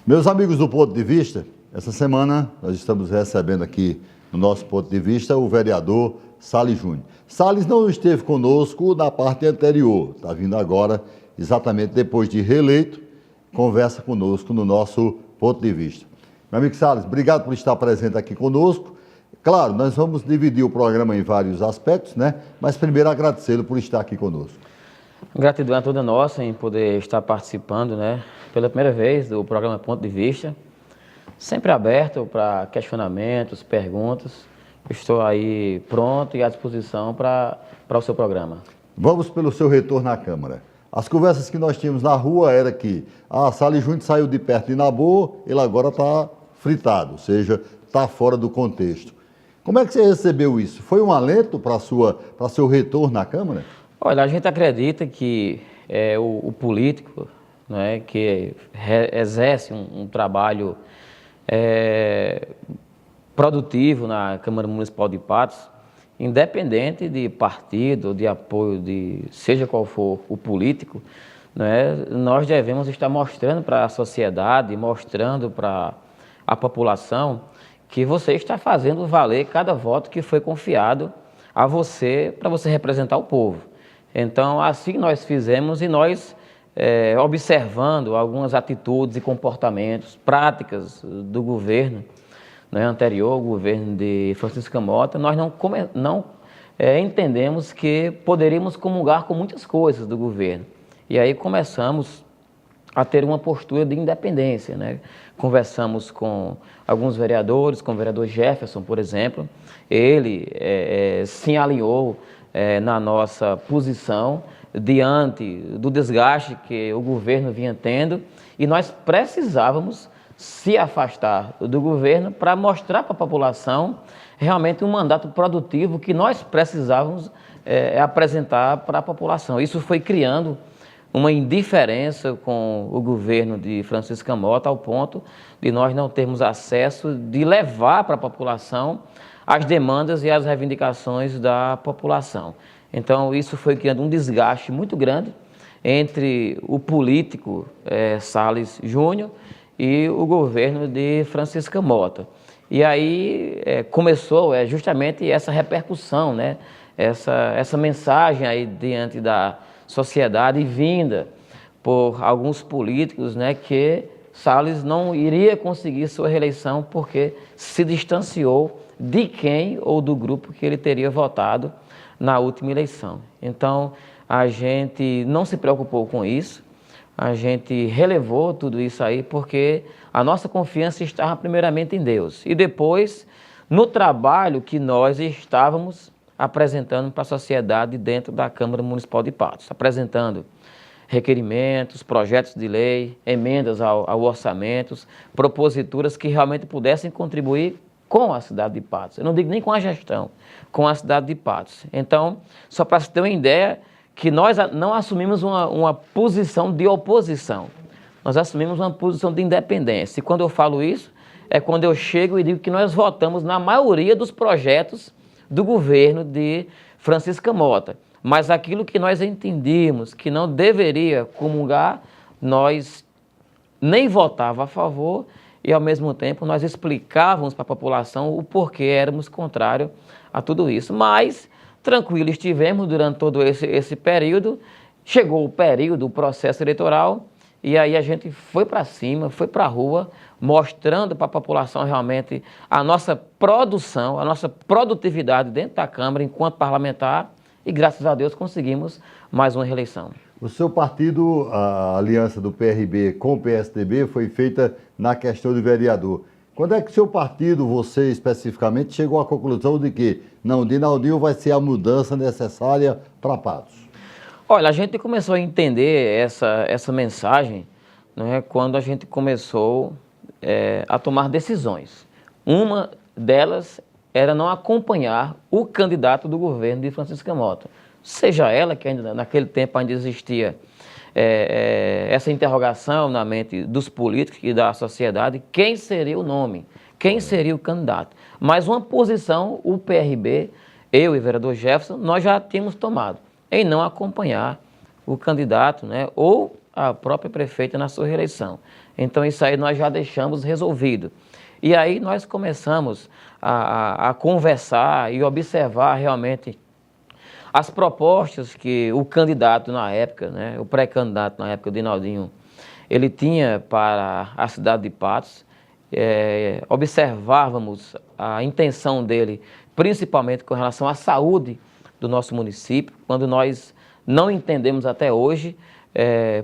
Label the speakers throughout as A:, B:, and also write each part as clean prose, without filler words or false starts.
A: Meus amigos do Ponto de Vista, essa semana nós estamos recebendo aqui no nosso Ponto de Vista o vereador Salles Júnior. Salles não esteve conosco na parte anterior, está vindo agora, exatamente depois de reeleito, conversa conosco no nosso Ponto de Vista. Meu amigo Salles, obrigado por estar presente aqui conosco. Claro, nós vamos dividir o programa em vários aspectos, né? Mas primeiro agradecê-lo por estar aqui conosco.
B: Gratidão é toda nossa em poder estar participando, né, pela primeira vez do programa Ponto de Vista. Sempre aberto para questionamentos, perguntas. Estou aí pronto e à disposição para o seu programa.
A: Vamos pelo seu retorno à Câmara. As conversas que nós tínhamos na rua era que Salles Júnior saiu de perto de Nabor, ele agora está fritado, ou seja, está fora do contexto. Como é que você recebeu isso? Foi um alento para seu retorno à Câmara?
B: Olha, a gente acredita que o político, né, que exerce um trabalho produtivo na Câmara Municipal de Patos, independente de partido, de apoio, de seja qual for o político, né, nós devemos estar mostrando para a sociedade, mostrando para a população que você está fazendo valer cada voto que foi confiado a você, para você representar o povo. Então, assim nós fizemos e nós, observando algumas atitudes e comportamentos, práticas do governo, né, anterior, o governo de Francisco Mota, nós não entendemos que poderíamos comungar com muitas coisas do governo. E aí começamos a ter uma postura de independência, né? Conversamos com alguns vereadores, com o vereador Jefferson, por exemplo. Ele se alinhou na nossa posição diante do desgaste que o governo vinha tendo e nós precisávamos se afastar do governo para mostrar para a população realmente um mandato produtivo que nós precisávamos apresentar para a população. Isso foi criando uma indiferença com o governo de Francisco Mota ao ponto de nós não termos acesso de levar para a população as demandas e as reivindicações da população. Então, isso foi criando um desgaste muito grande entre o político Salles Júnior e o governo de Francisco Mota. E aí começou justamente essa repercussão, né? Essa mensagem aí diante da sociedade vinda por alguns políticos, né, que Salles não iria conseguir sua reeleição porque se distanciou de quem ou do grupo que ele teria votado na última eleição. Então, a gente não se preocupou com isso, a gente relevou tudo isso aí porque a nossa confiança estava primeiramente em Deus e depois no trabalho que nós estávamos apresentando para a sociedade dentro da Câmara Municipal de Patos, apresentando requerimentos, projetos de lei, emendas ao orçamento, proposituras que realmente pudessem contribuir com a cidade de Patos. Eu não digo nem com a gestão, com a cidade de Patos. Então, só para você ter uma ideia, que nós não assumimos uma posição de oposição, nós assumimos uma posição de independência. E quando eu falo isso, é quando eu chego e digo que nós votamos na maioria dos projetos do governo de Francisco Mota. Mas aquilo que nós entendíamos que não deveria comungar, nós nem votava a favor e, ao mesmo tempo, nós explicávamos para a população o porquê éramos contrários a tudo isso. Mas, tranquilo estivemos durante todo esse período, chegou o período, o processo eleitoral, e aí a gente foi para cima, foi para a rua, mostrando para a população realmente a nossa produção, a nossa produtividade dentro da Câmara enquanto parlamentar e, graças a Deus, conseguimos mais uma reeleição.
A: O seu partido, a aliança do PRB com o PSDB, foi feita na questão de vereador. Quando é que o seu partido, você especificamente, chegou à conclusão de que não, Dinaldinho vai ser a mudança necessária para Patos?
B: Olha, a gente começou a entender essa mensagem, né, quando a gente começou a tomar decisões. Uma delas era não acompanhar o candidato do governo de Francisco Mota. Seja ela, que ainda naquele tempo ainda existia essa interrogação na mente dos políticos e da sociedade, quem seria o nome, quem seria o candidato. Mas uma posição, o PRB, eu e o vereador Jefferson, nós já tínhamos tomado, em não acompanhar o candidato, né, ou a própria prefeita na sua reeleição. Então isso aí nós já deixamos resolvido. E aí nós começamos a conversar e observar realmente as propostas que o candidato na época, né, o pré-candidato na época, o Dinaldinho, ele tinha para a cidade de Patos. Observávamos a intenção dele, principalmente com relação à saúde do nosso município, quando nós não entendemos até hoje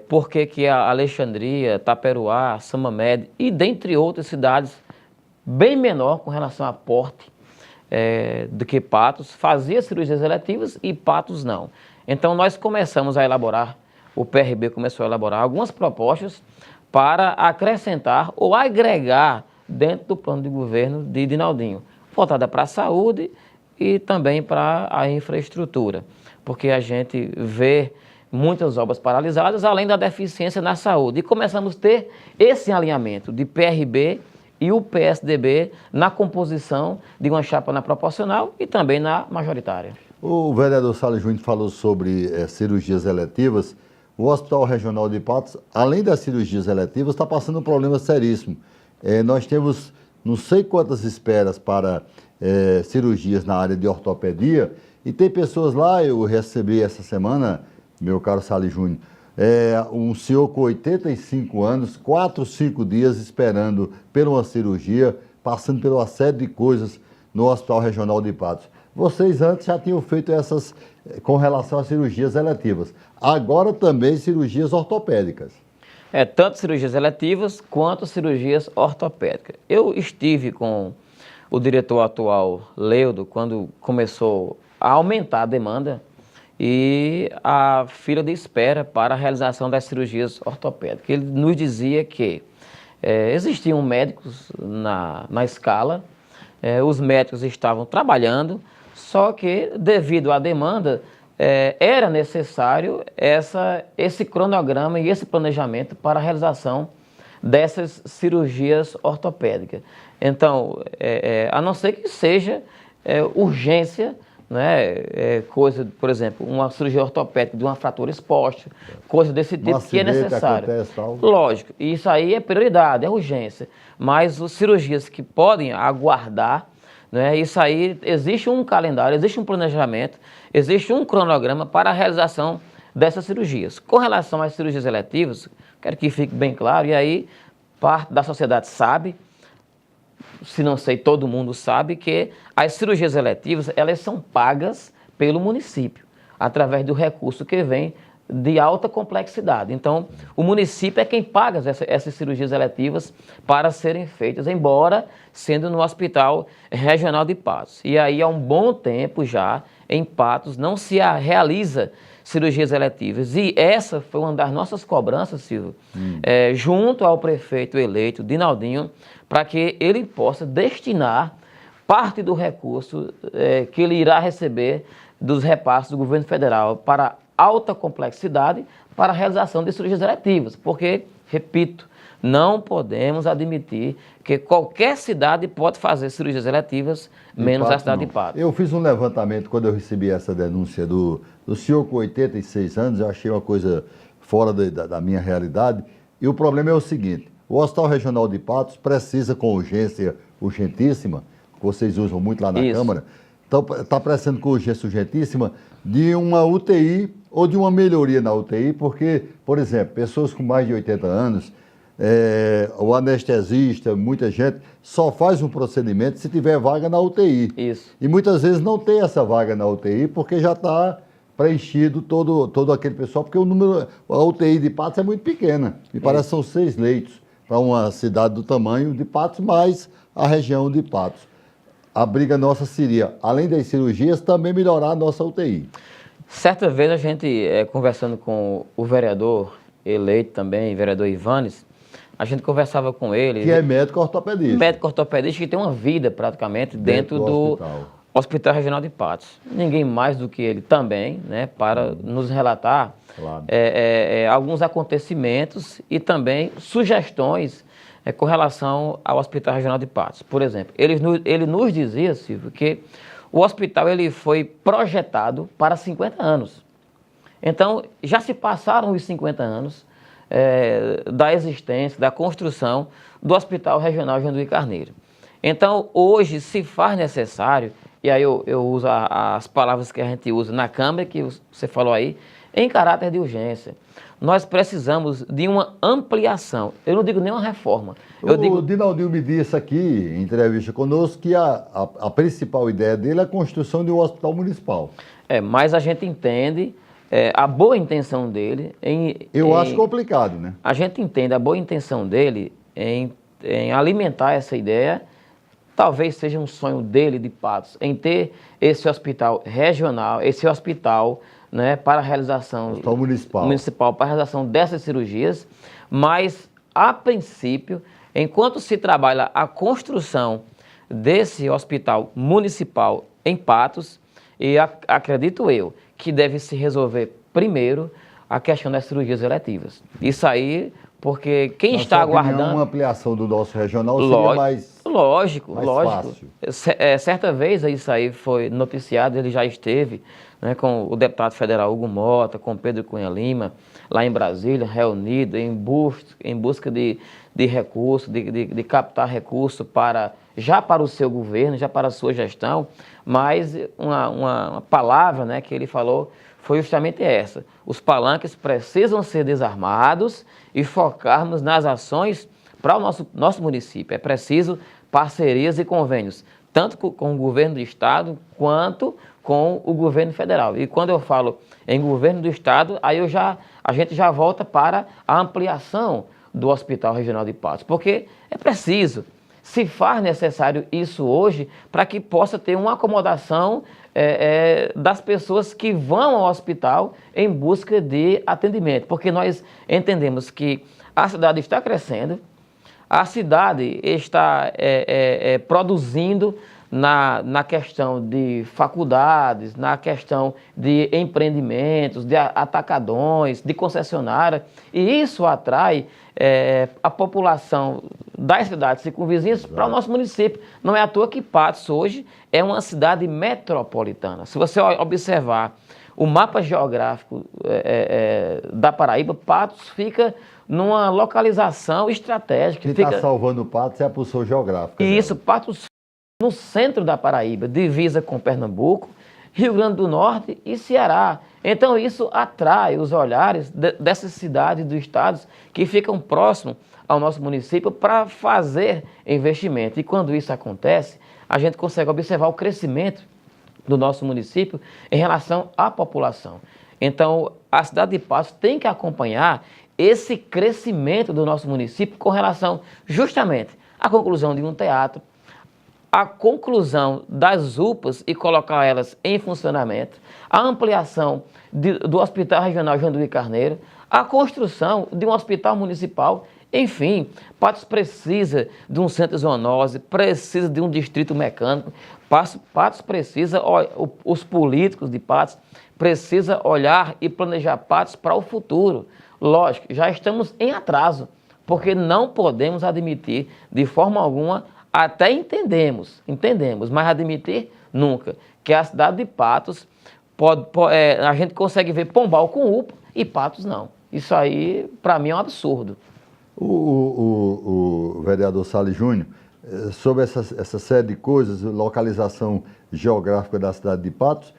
B: por que a Alexandria, Taperoá, Samamed e dentre outras cidades bem menor com relação a porte do que Patos, fazia cirurgias eletivas e Patos não. Então nós começamos a elaborar, o PRB começou a elaborar algumas propostas para acrescentar ou agregar dentro do plano de governo de Dinaldinho, voltada para a saúde e também para a infraestrutura, porque a gente vê muitas obras paralisadas, além da deficiência na saúde. E começamos a ter esse alinhamento de PRB e o PSDB na composição de uma chapa na proporcional e também na majoritária.
A: O vereador Salles Júnior falou sobre cirurgias eletivas. O Hospital Regional de Patos, além das cirurgias eletivas, está passando um problema seríssimo. Nós temos não sei quantas esperas para cirurgias na área de ortopedia e tem pessoas lá, eu recebi essa semana, meu caro Salles Júnior, um senhor com 85 anos, 4, 5 dias esperando por uma cirurgia, passando por uma série de coisas no Hospital Regional de Patos. Vocês antes já tinham feito essas com relação às cirurgias eletivas. Agora também cirurgias ortopédicas.
B: Tanto cirurgias eletivas quanto cirurgias ortopédicas. Eu estive com o diretor atual, Leudo, quando começou a aumentar a demanda e a fila de espera para a realização das cirurgias ortopédicas. Ele nos dizia que existiam médicos na escala, os médicos estavam trabalhando, só que devido à demanda era necessário esse cronograma e esse planejamento para a realização dessas cirurgias ortopédicas. Então, a não ser que seja urgência, né, coisa, por exemplo, uma cirurgia ortopédica de uma fratura exposta, coisa desse tipo que é necessário. Lógico, isso aí é prioridade, é urgência. Mas as cirurgias que podem aguardar, né, isso aí existe um calendário, existe um planejamento, existe um cronograma para a realização dessas cirurgias. Com relação às cirurgias eletivas, quero que fique bem claro, e aí parte da sociedade sabe, se não sei, todo mundo sabe, que as cirurgias eletivas, elas são pagas pelo município, através do recurso que vem de alta complexidade. Então, o município é quem paga essas cirurgias eletivas para serem feitas, embora sendo no Hospital Regional de Patos. E aí, há um bom tempo já, em Patos, não se realiza cirurgias eletivas. E essa foi uma das nossas cobranças, Silvio, junto ao prefeito eleito, Dinaldinho, para que ele possa destinar parte do recurso que ele irá receber dos repasses do governo federal para alta complexidade para a realização de cirurgias eletivas, porque, repito, não podemos admitir que qualquer cidade pode fazer cirurgias eletivas, menos a cidade de Patos.
A: Eu fiz um levantamento quando eu recebi essa denúncia do senhor com 86 anos, eu achei uma coisa fora da minha realidade, e o problema é o seguinte: o Hospital Regional de Patos precisa, com urgência urgentíssima, que vocês usam muito lá na Câmara, então está precisando com urgência urgentíssima de uma UTI ou de uma melhoria na UTI, porque, por exemplo, pessoas com mais de 80 anos, o anestesista, muita gente, só faz um procedimento se tiver vaga na UTI.
B: Isso.
A: E muitas vezes não tem essa vaga na UTI porque já está preenchido todo aquele pessoal, porque a UTI de Patos é muito pequena. Me parece que são 6 leitos para uma cidade do tamanho de Patos, mais a região de Patos. A briga nossa seria, além das cirurgias, também melhorar a nossa UTI.
B: Certa vez a gente, conversando com o vereador eleito também, vereador Ivanes, a gente conversava com ele.
A: Que é médico ortopedista.
B: Médico ortopedista que tem uma vida praticamente dentro do Hospital Regional de Patos. Ninguém mais do que ele também, né, para nos relatar alguns acontecimentos e também sugestões com relação ao Hospital Regional de Patos. Por exemplo, ele nos dizia, Silvio, que o hospital ele foi projetado para 50 anos. Então, já se passaram os 50 anos, da existência, da construção do Hospital Regional Janduí Carneiro. Então, hoje, se faz necessário, e aí eu uso as palavras que a gente usa na Câmara, que você falou aí, em caráter de urgência. Nós precisamos de uma ampliação. Eu não digo nem uma reforma.
A: O Dinaldinho me disse aqui, em entrevista conosco, que a principal ideia dele é a construção de um hospital municipal.
B: Mas a gente entende a boa intenção dele
A: Eu acho complicado, né?
B: A gente entende a boa intenção dele em alimentar essa ideia. Talvez seja um sonho dele, de Patos, em ter esse hospital regional, esse hospital, né, para a realização municipal para a realização dessas cirurgias, mas, a princípio, enquanto se trabalha a construção desse hospital municipal em Patos, e acredito eu que deve se resolver primeiro a questão das cirurgias eletivas. Isso aí, porque quem está aguardando...
A: Uma ampliação do nosso regional seria mais
B: fácil. Certa vez isso aí foi noticiado, ele já esteve, né, com o deputado federal Hugo Mota, com Pedro Cunha Lima, lá em Brasília, reunido em busca de recursos, de captar recursos já para o seu governo, já para a sua gestão, mas uma palavra, né, que ele falou foi justamente essa. Os palanques precisam ser desarmados e focarmos nas ações para o nosso município. É preciso parcerias e convênios, tanto com o governo do estado quanto com o governo federal. E quando eu falo em governo do estado, aí a gente já volta para a ampliação do Hospital Regional de Patos, porque é preciso, se faz necessário isso hoje, para que possa ter uma acomodação das pessoas que vão ao hospital em busca de atendimento, porque nós entendemos que a cidade está crescendo, a cidade está produzindo na questão de faculdades, na questão de empreendimentos, de atacadões, de concessionária, e isso atrai a população das cidades circunvizinhas para o nosso município. Não é à toa que Patos hoje é uma cidade metropolitana. Se você observar o mapa geográfico da Paraíba, Patos fica numa localização estratégica.
A: O que está salvando Patos é a posição geográfica.
B: E isso, Patos no centro da Paraíba, divisa com Pernambuco, Rio Grande do Norte e Ceará. Então isso atrai os olhares dessas cidades dos estados que ficam próximos ao nosso município para fazer investimento. E quando isso acontece, a gente consegue observar o crescimento do nosso município em relação à população. Então a cidade de Patos tem que acompanhar esse crescimento do nosso município com relação justamente à conclusão de um teatro, a conclusão das UPAs e colocar elas em funcionamento, a ampliação do Hospital Regional Janduí Carneiro, a construção de um hospital municipal, enfim, Patos precisa de um centro de zoonose, precisa de um distrito mecânico, Patos precisa, os políticos de Patos precisam olhar e planejar Patos para o futuro. Lógico, já estamos em atraso, porque não podemos admitir de forma alguma. Até entendemos, mas admitir nunca, que a cidade de Patos, a gente consegue ver Pombal com UPA e Patos não. Isso aí, para mim, é um absurdo.
A: O vereador Salles Júnior, sobre essa série de coisas, localização geográfica da cidade de Patos,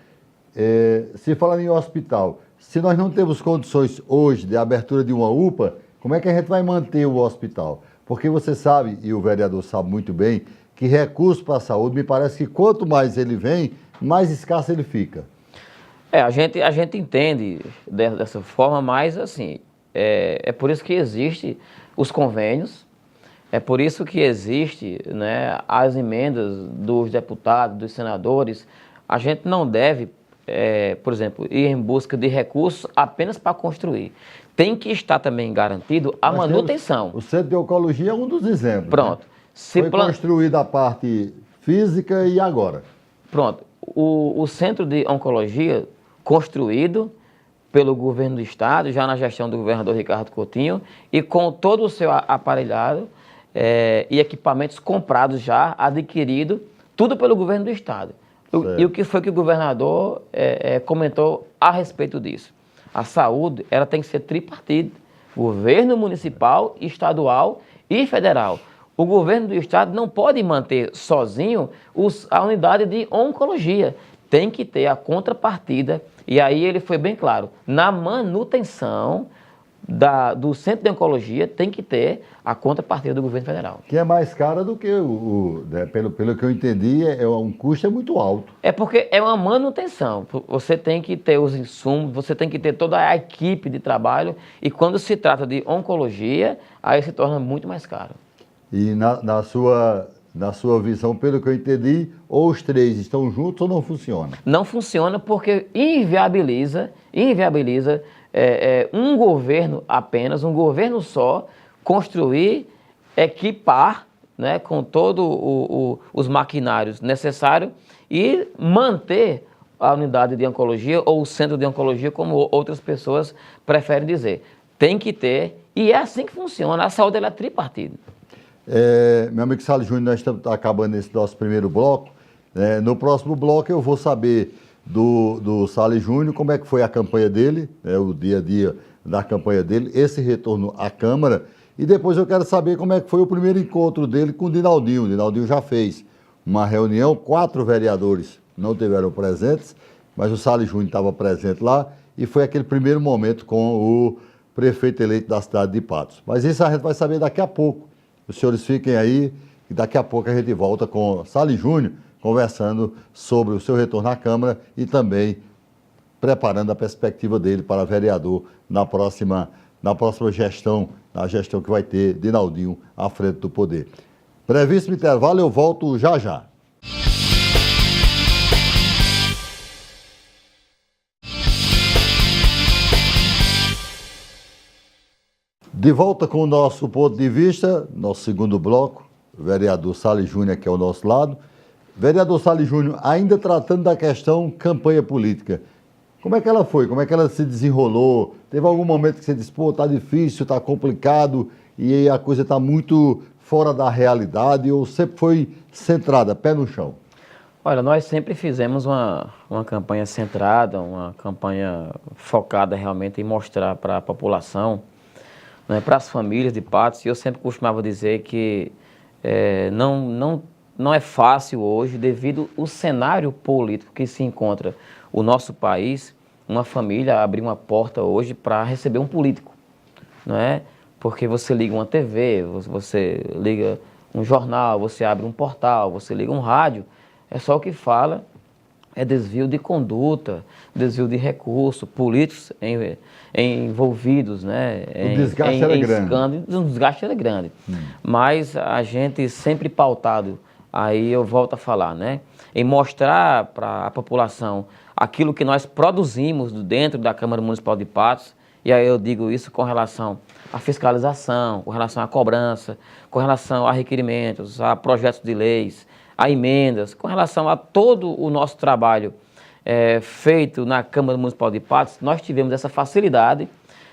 A: se fala em hospital, se nós não temos condições hoje de abertura de uma UPA, como é que a gente vai manter o hospital? Porque você sabe, e o vereador sabe muito bem, que recurso para a saúde, me parece que quanto mais ele vem, mais escasso ele fica.
B: A gente entende dessa forma, mas assim, é por isso que existe os convênios, é por isso que existe, né, as emendas dos deputados, dos senadores. A gente não deve, por exemplo, ir em busca de recursos apenas para construir. Tem que estar também garantido a manutenção.
A: O Centro de Oncologia é um dos exemplos.
B: Pronto.
A: Né? Foi construída a parte física e agora?
B: Pronto. O Centro de Oncologia, construído pelo governo do estado, já na gestão do governador Ricardo Coutinho, e com todo o seu aparelhado e equipamentos comprados já, adquiridos, tudo pelo governo do estado. E o que foi que o governador comentou a respeito disso? A saúde, ela tem que ser tripartida. Governo municipal, estadual e federal. O governo do estado não pode manter sozinho a unidade de oncologia. Tem que ter a contrapartida, e aí ele foi bem claro, na manutenção do centro de oncologia tem que ter a contrapartida do governo federal.
A: Que é mais cara do que né, pelo que eu entendi, um custo muito alto.
B: É porque é uma manutenção. Você tem que ter os insumos, você tem que ter toda a equipe de trabalho, e quando se trata de oncologia, aí se torna muito mais caro.
A: E na sua visão, pelo que eu entendi, ou os três estão juntos ou não funciona?
B: Não funciona porque inviabiliza um governo apenas, um governo só, construir, equipar, né, com todos os maquinários necessários e manter a unidade de oncologia ou o centro de oncologia, como outras pessoas preferem dizer. Tem que ter, e é assim que funciona. A saúde ela é tripartida.
A: Meu amigo Salles Júnior, nós estamos acabando esse nosso primeiro bloco. No próximo bloco eu vou saber do Salles Júnior como é que foi a campanha dele, o dia a dia da campanha dele, esse retorno à Câmara, e depois eu quero saber como é que foi o primeiro encontro dele com o Dinaldinho. O Dinaldinho já fez uma reunião, 4 vereadores não estiveram presentes, mas o Salles Júnior estava presente lá, e foi aquele primeiro momento com o prefeito eleito da cidade de Patos. Mas isso a gente vai saber daqui a pouco. Os senhores fiquem aí, e daqui a pouco a gente volta com Salles Júnior, conversando sobre o seu retorno à Câmara e também preparando a perspectiva dele para vereador na próxima gestão, na gestão que vai ter Dinaldinho à frente do poder. Brevíssimo intervalo, eu volto já já. De volta com o nosso ponto de vista, nosso segundo bloco, o vereador Salles Júnior aqui ao nosso lado. Vereador Salles Júnior, ainda tratando da questão campanha política, como é que ela foi? Como é que ela se desenrolou? Teve algum momento que você disse, pô, tá difícil, tá complicado e a coisa tá muito fora da realidade, ou sempre foi centrada, pé no chão?
B: Olha, nós sempre fizemos uma campanha centrada, uma campanha focada realmente em mostrar para a população, né, para as famílias de Patos, e eu sempre costumava dizer que não é fácil hoje, devido ao cenário político que se encontra o nosso país, uma família abrir uma porta hoje para receber um político, não é? Porque você liga uma TV, você liga um jornal, você abre um portal, você liga um rádio, é só o que fala é desvio de conduta, desvio de recursos, políticos envolvidos, né?
A: O desgaste era grande.
B: O desgaste era grande. Mas a gente sempre pautado, aí eu volto a falar, né? Em mostrar para a população aquilo que nós produzimos dentro da Câmara Municipal de Patos, e aí eu digo isso com relação à fiscalização, com relação à cobrança, com relação a requerimentos, a projetos de leis, a emendas, com relação a todo o nosso trabalho feito na Câmara Municipal de Patos, nós tivemos essa facilidade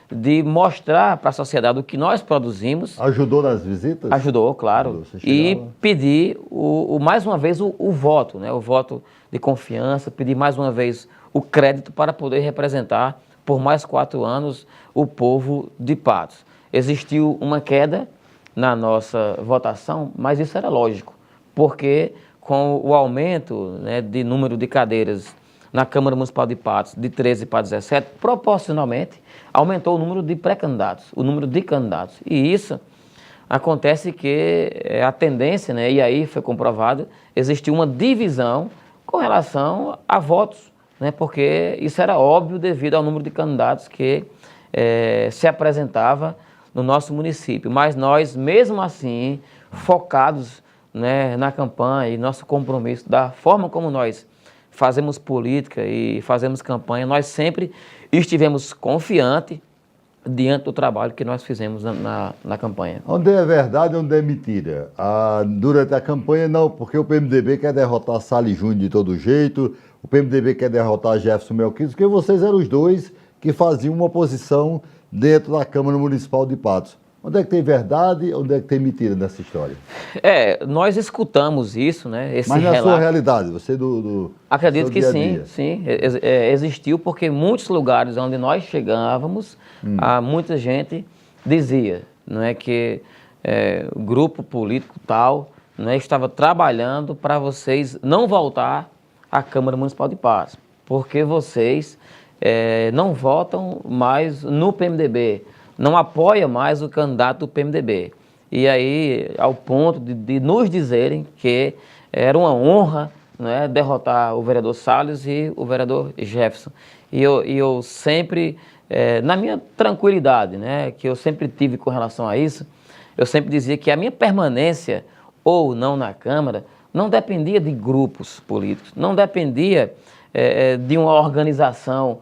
B: de mostrar para a sociedade o que nós produzimos.
A: Ajudou nas visitas?
B: Ajudou, claro. E pedir, mais uma vez, o voto, né? O voto de confiança, pedir mais uma vez o crédito para poder representar por mais 4 anos o povo de Patos. Existiu uma queda na nossa votação, mas isso era lógico, porque com o aumento, né, de número de cadeiras na Câmara Municipal de Patos, de 13 para 17, proporcionalmente, aumentou o número de pré-candidatos, o número de candidatos. E isso acontece que a tendência, né, e aí foi comprovado, existiu uma divisão com relação a votos, né, porque isso era óbvio devido ao número de candidatos que se apresentava no nosso município. Mas nós, mesmo assim, focados, né, na campanha e nosso compromisso, da forma como nós fazemos política e fazemos campanha, nós sempre estivemos confiantes diante do trabalho que nós fizemos na campanha.
A: Onde é verdade, onde é mentira? Durante a campanha, não, porque o PMDB quer derrotar Salles Júnior de todo jeito, o PMDB quer derrotar Jefferson Melquides, porque vocês eram os dois que faziam uma oposição dentro da Câmara Municipal de Patos. Onde é que tem verdade, onde é que tem mentira nessa história?
B: Nós escutamos isso, né? Esse
A: Mas na
B: relato.
A: sua realidade, você do
B: Acredito que
A: dia-a-dia.
B: sim. Existiu, porque muitos lugares onde nós chegávamos, muita gente dizia, não é, que o grupo político tal, não é, estava trabalhando para vocês não voltar à Câmara Municipal de Patos, porque vocês não votam mais no PMDB, não apoiam mais o candidato do PMDB. E aí, ao ponto de nos dizerem que era uma honra, né, derrotar o vereador Salles e o vereador Jefferson. E eu sempre, na minha tranquilidade, né, que eu sempre tive com relação a isso, eu sempre dizia que a minha permanência ou não na Câmara não dependia de grupos políticos, não dependia de uma organização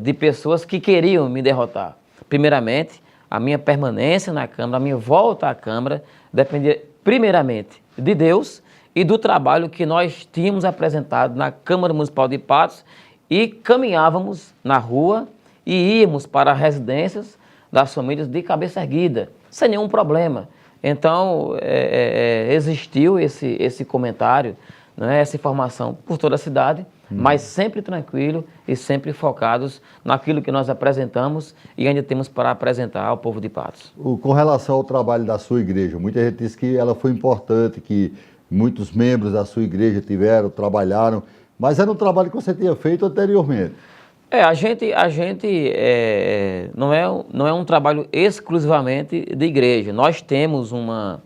B: de pessoas que queriam me derrotar. Primeiramente, a minha permanência na Câmara, a minha volta à Câmara, dependia primeiramente de Deus e do trabalho que nós tínhamos apresentado na Câmara Municipal de Patos e caminhávamos na rua e íamos para residências das famílias de cabeça erguida, sem nenhum problema. Então, existiu esse comentário, né, essa informação por toda a cidade, mas sempre tranquilo e sempre focados naquilo que nós apresentamos e ainda temos para apresentar ao povo de Patos.
A: Com relação ao trabalho da sua igreja, muita gente diz que ela foi importante, que muitos membros da sua igreja trabalharam, mas era um trabalho que você tinha feito anteriormente.
B: A gente não é um trabalho exclusivamente de igreja. Nós temos uma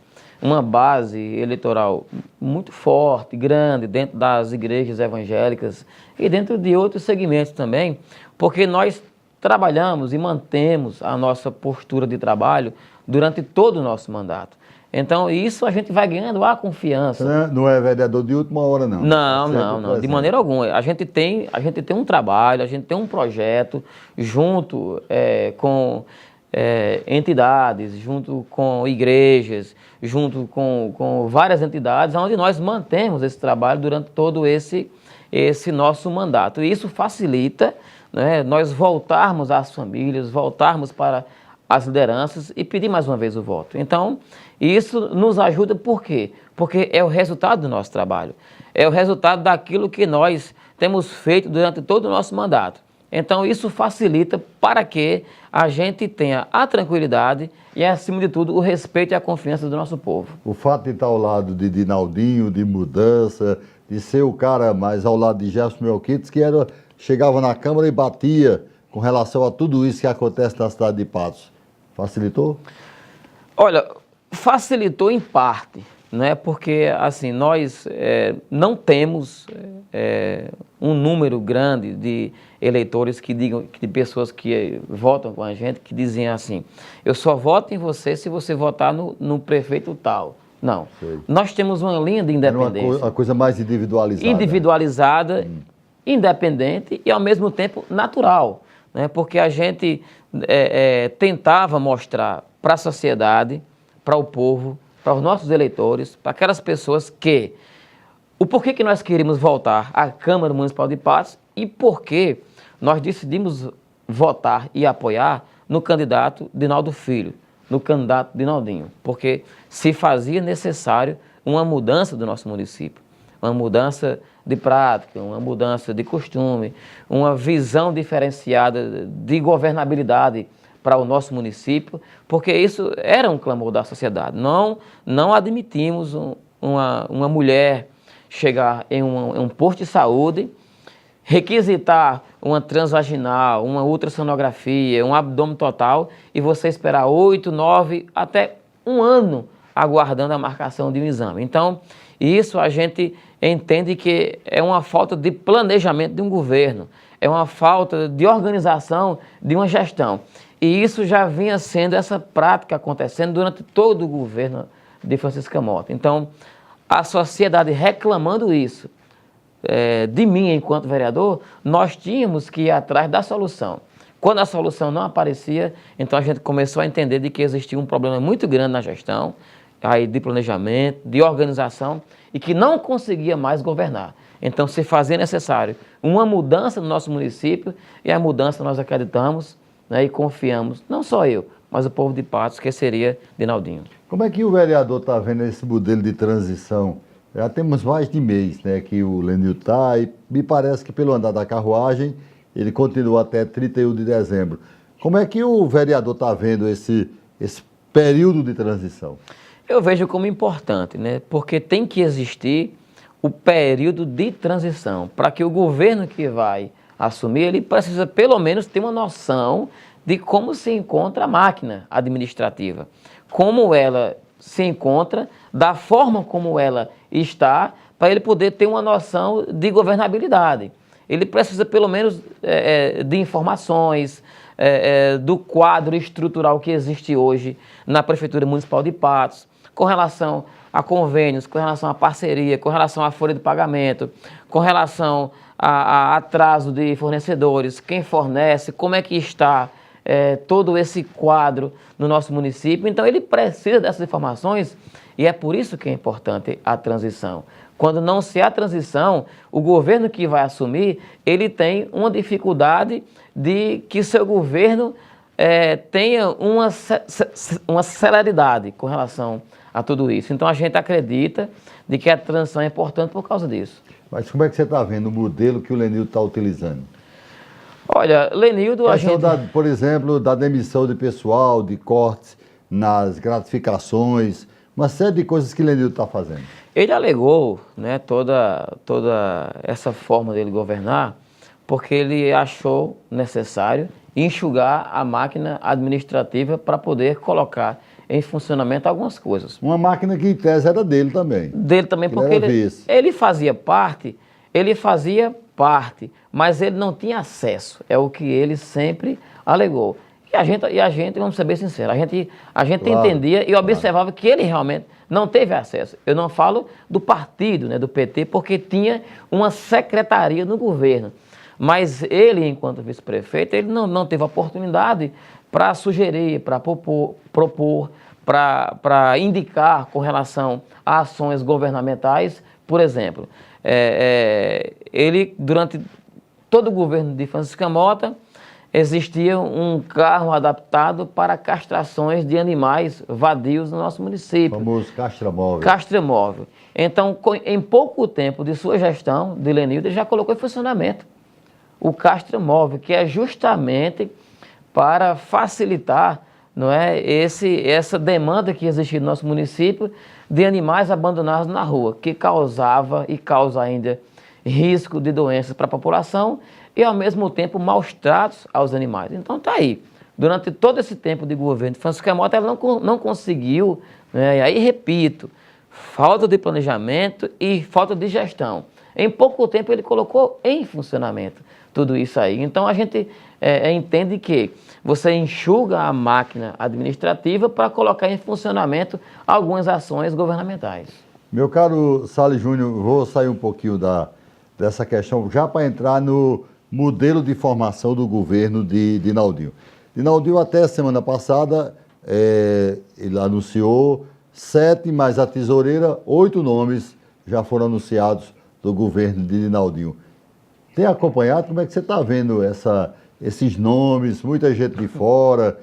B: base eleitoral muito forte, grande, dentro das igrejas evangélicas e dentro de outros segmentos também, porque nós trabalhamos e mantemos a nossa postura de trabalho durante todo o nosso mandato. Então, isso a gente vai ganhando a confiança.
A: Não é vereador de última hora, não?
B: Não, de maneira alguma. A gente tem um trabalho, a gente tem um projeto junto com entidades, junto com igrejas, junto com várias entidades, onde nós mantemos esse trabalho durante todo esse nosso mandato. E isso facilita, né, nós voltarmos às famílias, voltarmos para as lideranças e pedir mais uma vez o voto. Então, isso nos ajuda por quê? Porque é o resultado do nosso trabalho, é o resultado daquilo que nós temos feito durante todo o nosso mandato. Então, isso facilita para que a gente tenha a tranquilidade e, acima de tudo, o respeito e a confiança do nosso povo.
A: O fato de estar ao lado de Dinaldinho, de mudança, de ser o cara mais ao lado de Jefferson Melquites, que chegava na Câmara e batia com relação a tudo isso que acontece na cidade de Patos, facilitou?
B: Olha, facilitou em parte, né? Porque assim, nós não temos um número grande de eleitores de pessoas que votam com a gente, que dizem assim, eu só voto em você se você votar no prefeito tal. Não, sei. Nós temos uma linha de independência.
A: Uma coisa mais individualizada.
B: Individualizada, independente e ao mesmo tempo natural, né? Porque a gente tentava mostrar para a sociedade, para o povo, para os nossos eleitores, para aquelas pessoas o porquê que nós queríamos voltar à Câmara Municipal de Patos e por que nós decidimos votar e apoiar no candidato Dinaldo Filho, no candidato Dinaldinho, porque se fazia necessário uma mudança do nosso município, uma mudança de prática, uma mudança de costume, uma visão diferenciada de governabilidade para o nosso município, porque isso era um clamor da sociedade. Não admitimos uma mulher chegar em um posto de saúde, requisitar uma transvaginal, uma ultrassonografia, um abdômen total e você esperar 8, 9, até um ano aguardando a marcação de um exame. Então, isso a gente entende que é uma falta de planejamento de um governo, é uma falta de organização de uma gestão. E isso já vinha sendo essa prática acontecendo durante todo o governo de Francisca Mota. Então, a sociedade reclamando isso de mim enquanto vereador, nós tínhamos que ir atrás da solução. Quando a solução não aparecia, então a gente começou a entender de que existia um problema muito grande na gestão, aí de planejamento, de organização, e que não conseguia mais governar. Então, se fazia necessário uma mudança no nosso município, e a mudança nós acreditamos, né, e confiamos, não só eu, mas o povo de Patos, que seria Dinaldinho.
A: Como é que o vereador está vendo esse modelo de transição? Já temos mais de mês, né, que o Lenil está, e me parece que pelo andar da carruagem, ele continua até 31 de dezembro. Como é que o vereador está vendo esse período de transição?
B: Eu vejo como importante, né? Porque tem que existir o período de transição, para que o governo que vai assumir, ele precisa pelo menos ter uma noção de como se encontra a máquina administrativa, como ela se encontra, da forma como ela está, para ele poder ter uma noção de governabilidade. Ele precisa pelo menos de informações, do quadro estrutural que existe hoje na Prefeitura Municipal de Patos, com relação a convênios, com relação a parceria, com relação à folha de pagamento, com relação a atraso de fornecedores, quem fornece, como é que está todo esse quadro no nosso município. Então ele precisa dessas informações e é por isso que é importante a transição. Quando não se há transição, o governo que vai assumir, ele tem uma dificuldade de que seu governo tenha uma celeridade com relação a tudo isso. Então a gente acredita de que a transição é importante por causa disso.
A: Mas como é que você está vendo o modelo que o Lenildo está utilizando?
B: Olha, Lenildo, a gente...
A: por exemplo, da demissão de pessoal, de cortes nas gratificações, uma série de coisas que o Lenildo está fazendo.
B: Ele alegou, né, toda essa forma dele governar, porque ele achou necessário enxugar a máquina administrativa para poder colocar em funcionamento algumas coisas.
A: Uma máquina que em tese era dele também.
B: Dele também, porque ele fazia parte, mas ele não tinha acesso, é o que ele sempre alegou. E a gente, vamos ser bem sinceros, a gente claro, entendia e observava que ele realmente não teve acesso. Eu não falo do partido, né, do PT, porque tinha uma secretaria no governo. Mas ele, enquanto vice-prefeito, ele não teve oportunidade para sugerir, para propor, para indicar com relação a ações governamentais. Por exemplo, ele, durante todo o governo de Francisco Mota, existia um carro adaptado para castrações de animais vadios no nosso município.
A: O famoso castramóvel.
B: Castramóvel. Então, em pouco tempo de sua gestão, de Lenildo, ele já colocou em funcionamento o castramóvel, que é justamente para facilitar, não é, essa demanda que existia no nosso município de animais abandonados na rua, que causava e causa ainda risco de doenças para a população e, ao mesmo tempo, maus tratos aos animais. Então, está aí. Durante todo esse tempo de governo de Francisco Mota, ela não conseguiu, né, e aí, repito, falta de planejamento e falta de gestão. Em pouco tempo, ele colocou em funcionamento tudo isso aí. Então, a gente entende que você enxuga a máquina administrativa para colocar em funcionamento algumas ações governamentais.
A: Meu caro Salles Júnior, vou sair um pouquinho dessa questão, já para entrar no modelo de formação do governo de Dinaldinho. Dinaldinho, até semana passada, ele anunciou 7, mais a tesoureira, 8 nomes já foram anunciados do governo de Dinaldinho. Tem acompanhado? Como é que você está vendo esses nomes? Muita gente de fora,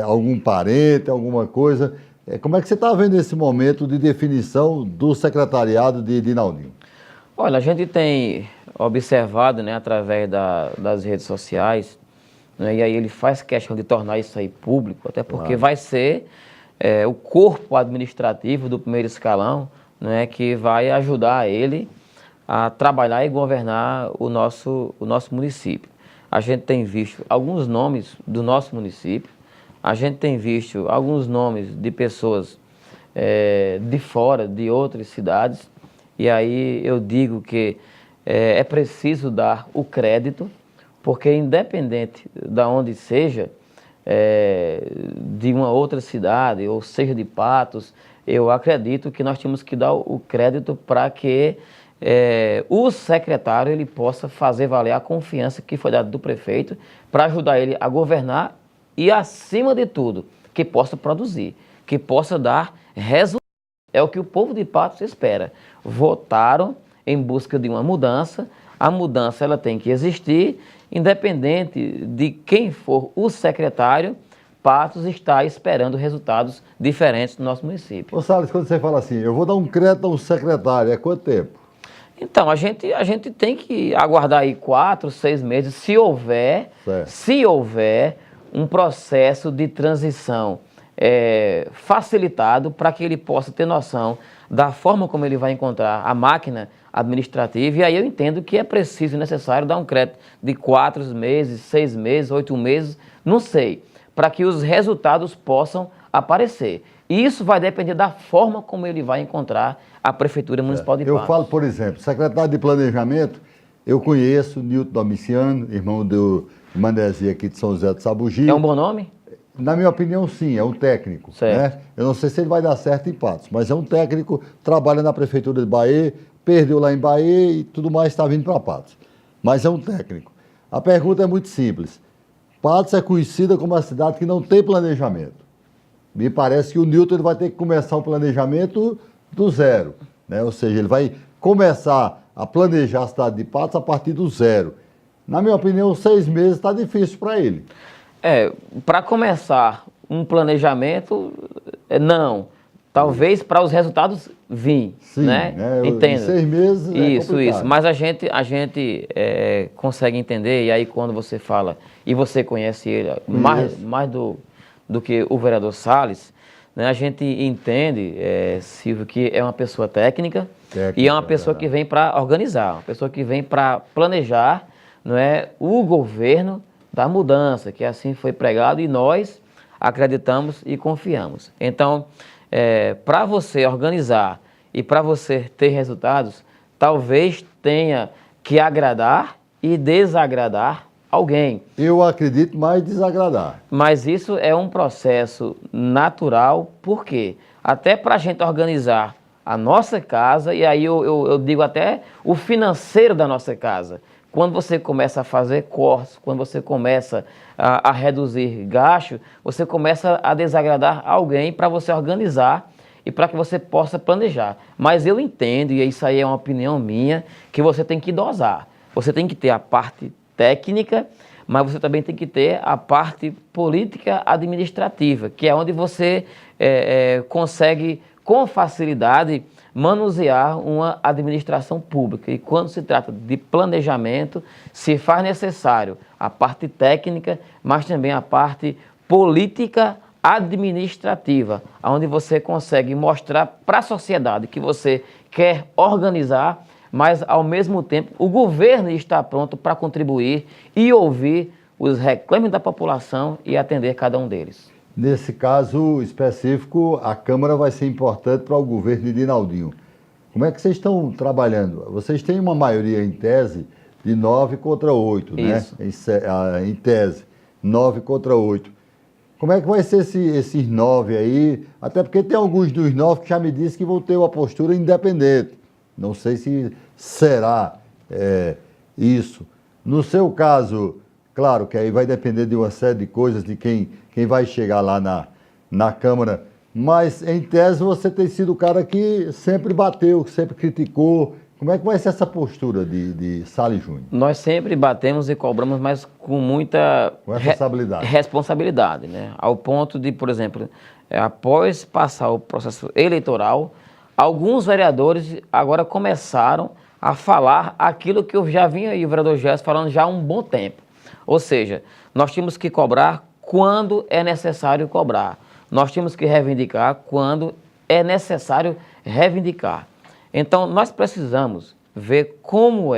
A: algum parente, alguma coisa. Como é que você está vendo esse momento de definição do secretariado de Dinaldinho?
B: Olha, a gente tem observado, né, através das redes sociais, né, e aí ele faz questão de tornar isso aí público, até porque vai ser o corpo administrativo do primeiro escalão, né, que vai ajudar ele a trabalhar e governar o nosso município. A gente tem visto alguns nomes do nosso município, a gente tem visto alguns nomes de pessoas de fora, de outras cidades, e aí eu digo que é preciso dar o crédito, porque independente de onde seja, de uma outra cidade, ou seja de Patos, eu acredito que nós temos que dar o crédito para que o secretário ele possa fazer valer a confiança que foi dada do prefeito para ajudar ele a governar e, acima de tudo, que possa produzir, que possa dar resultados. É o que o povo de Patos espera. Votaram em busca de uma mudança, a mudança ela tem que existir, independente de quem for o secretário, Patos está esperando resultados diferentes do nosso município.
A: Ô Salles, quando você fala assim, eu vou dar um crédito a um secretário, é quanto tempo?
B: Então, a gente tem que aguardar aí 4, 6 meses, se houver um processo de transição facilitado para que ele possa ter noção da forma como ele vai encontrar a máquina administrativa. E aí eu entendo que é preciso e necessário dar um crédito de 4 meses, 6 meses, 8 meses, não sei, para que os resultados possam aparecer. E isso vai depender da forma como ele vai encontrar a Prefeitura Municipal de Patos.
A: Eu falo, por exemplo, secretário de Planejamento, eu conheço Nilton Domiciano, irmão do Manezinho aqui de São José do Sabugi.
B: É um bom nome?
A: Na minha opinião, sim, é um técnico.
B: Certo.
A: Né? Eu não sei se ele vai dar certo em Patos, mas é um técnico, trabalha na Prefeitura de Bahia, perdeu lá em Bahia e tudo mais, está vindo para Patos. Mas é um técnico. A pergunta é muito simples. Patos é conhecida como uma cidade que não tem planejamento. Me parece que o Nilton ele vai ter que começar o planejamento do zero. Né? Ou seja, ele vai começar a planejar a cidade de Patos a partir do zero. Na minha opinião, 6 meses está difícil para ele.
B: Para começar um planejamento, não. Talvez para os resultados vir,
A: Sim,
B: né?
A: Em 6 meses
B: Isso. Mas a gente consegue entender, e aí quando você fala, e você conhece ele mais do que o vereador Salles, né? A gente entende, Silvio, que é uma pessoa técnica e é uma pessoa que vem para organizar, uma pessoa que vem para planejar, não é, o governo da mudança, que assim foi pregado e nós acreditamos e confiamos. Então, para você organizar e para você ter resultados, talvez tenha que agradar e desagradar alguém.
A: Eu acredito mais desagradar.
B: Mas isso é um processo natural, por quê? Até para a gente organizar a nossa casa, e aí eu digo até o financeiro da nossa casa. Quando você começa a fazer cortes, quando você começa a reduzir gastos, você começa a desagradar alguém para você organizar e para que você possa planejar. Mas eu entendo, e isso aí é uma opinião minha, que você tem que dosar. Você tem que ter a parte técnica, mas você também tem que ter a parte política administrativa, que é onde você consegue, com facilidade, manusear uma administração pública. E quando se trata de planejamento, se faz necessário a parte técnica, mas também a parte política administrativa, onde você consegue mostrar para a sociedade que você quer organizar, mas ao mesmo tempo o governo está pronto para contribuir e ouvir os reclames da população e atender cada um deles.
A: Nesse caso específico, a Câmara vai ser importante para o governo de Dinaldinho. Como é que vocês estão trabalhando? Vocês têm uma maioria em tese de 9 contra 8,
B: Isso.
A: né? Em tese, 9 contra 8. Como é que vai ser esses 9 aí? Até porque tem alguns dos 9 que já me disse que vão ter uma postura independente. Não sei se será isso. No seu caso, claro que aí vai depender de uma série de coisas, de quem vai chegar lá na Câmara, mas em tese você tem sido o cara que sempre bateu, que sempre criticou. Como é que vai ser essa postura de Salles Júnior?
B: Nós sempre batemos e cobramos, mas com muita responsabilidade, né? Ao ponto de, por exemplo, após passar o processo eleitoral, alguns vereadores agora começaram a falar aquilo que eu já vinha aí, o vereador Gerson, falando já há um bom tempo. Ou seja, nós tínhamos que cobrar quando é necessário cobrar. Nós temos que reivindicar quando é necessário reivindicar. Então, nós precisamos ver como